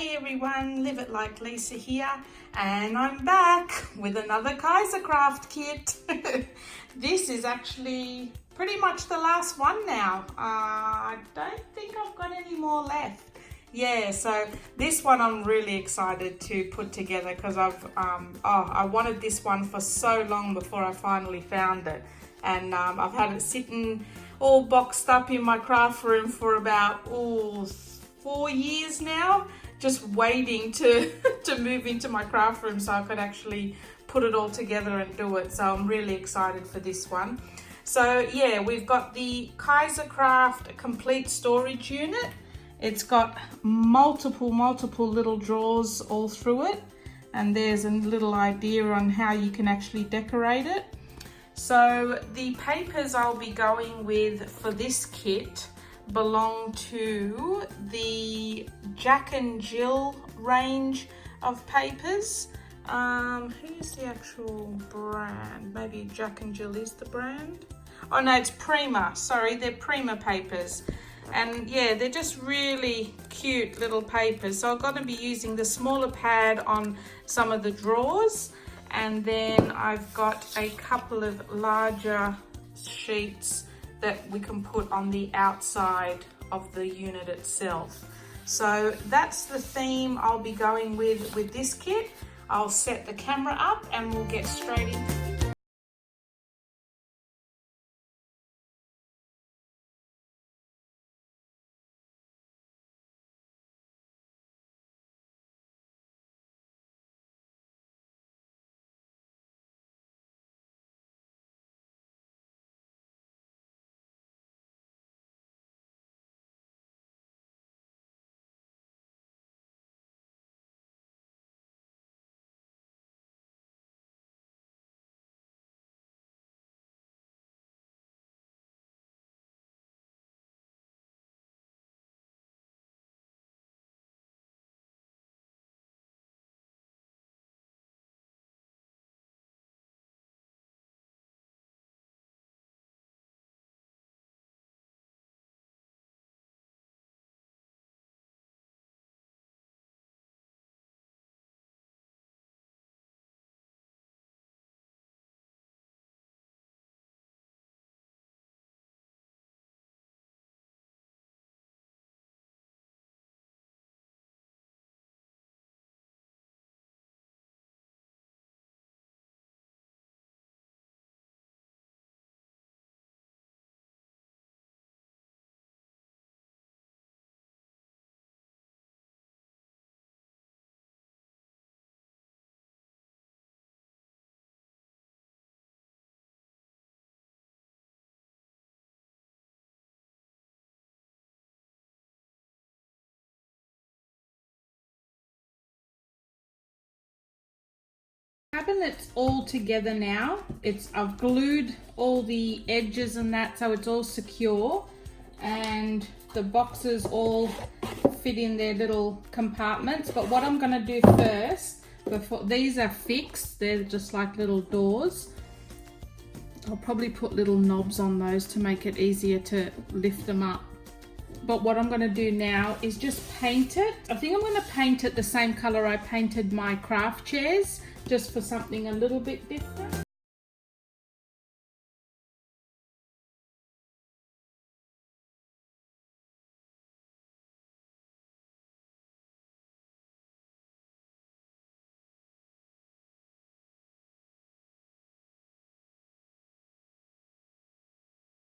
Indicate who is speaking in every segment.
Speaker 1: Hey everyone, Live It Like Lisa here, and I'm back with another Kaisercraft kit. This is actually pretty much the last one now. I don't think I've got any more left. Yeah, so this one I'm really excited to put together because I wanted this one for so long before I finally found it. And I've had it sitting all boxed up in my craft room for about 4 years now, just waiting to move into my craft room so I could actually put it all together and do it. So I'm really excited for this one. So yeah, we've got the Kaisercraft Complete Storage Unit. It's got multiple little drawers all through it, and there's a little idea on how you can actually decorate it. So the papers I'll be going with for this kit belong to the Jack and Jill range of papers. Who's the actual brand? Maybe Jack and Jill is the brand. Oh no, it's Prima. Sorry, they're Prima papers. And yeah, they're just really cute little papers. So I'm going to be using the smaller pad on some of the drawers. And then I've got a couple of larger sheets that we can put on the outside of the unit itself. So that's the theme I'll be going with this kit. I'll set the camera up and we'll get straight into it. Cabinet's all together now. I've glued all the edges and that so it's all secure, and the boxes all fit in their little compartments. But what I'm going to do first, these are fixed, they're just like little doors. I'll probably put little knobs on those to make it easier to lift them up. But what I'm going to do now is just paint it. I think I'm going to paint it the same color I painted my craft chairs, just for something a little bit different.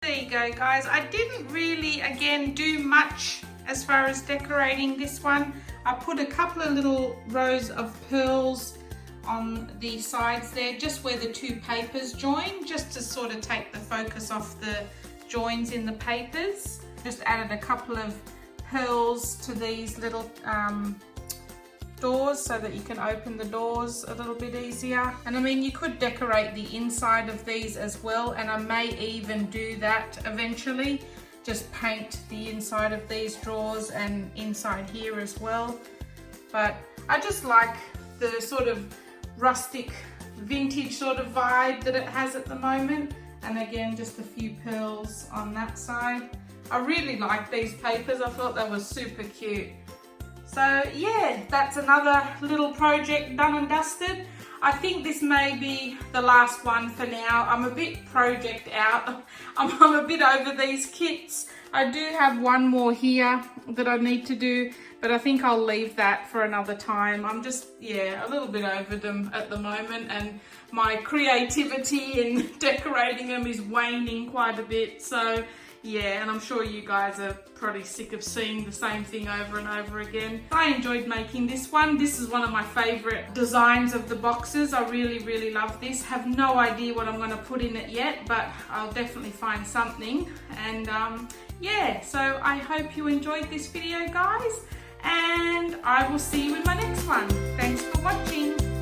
Speaker 1: There you go, guys. I didn't really, again, do much as far as decorating this one. I put a couple of little rows of pearls on the sides there, just where the two papers join, just to sort of take the focus off the joins in the papers. Just added a couple of pearls to these little doors so that you can open the doors a little bit easier. And I mean, you could decorate the inside of these as well, and I may even do that eventually. Just paint the inside of these drawers and inside here as well. But I just like the sort of rustic vintage sort of vibe that it has at the moment. And again, just a few pearls on that side. I really like these papers. I thought they were super cute. So yeah, that's another little project done and dusted. I think this may be the last one for now. I'm a bit project out. I'm a bit over these kits. I do have one more here that I need to do, but I think I'll leave that for another time. I'm just, yeah, a little bit over them at the moment, and my creativity in decorating them is waning quite a bit. So yeah, and I'm sure you guys are probably sick of seeing the same thing over and over again. I enjoyed making this one. This is one of my favorite designs of the boxes. I really love this. Have no idea what I'm going to put in it yet, but I'll definitely find something. And yeah, so I hope you enjoyed this video, guys, and I will see you in my next one. Thanks for watching.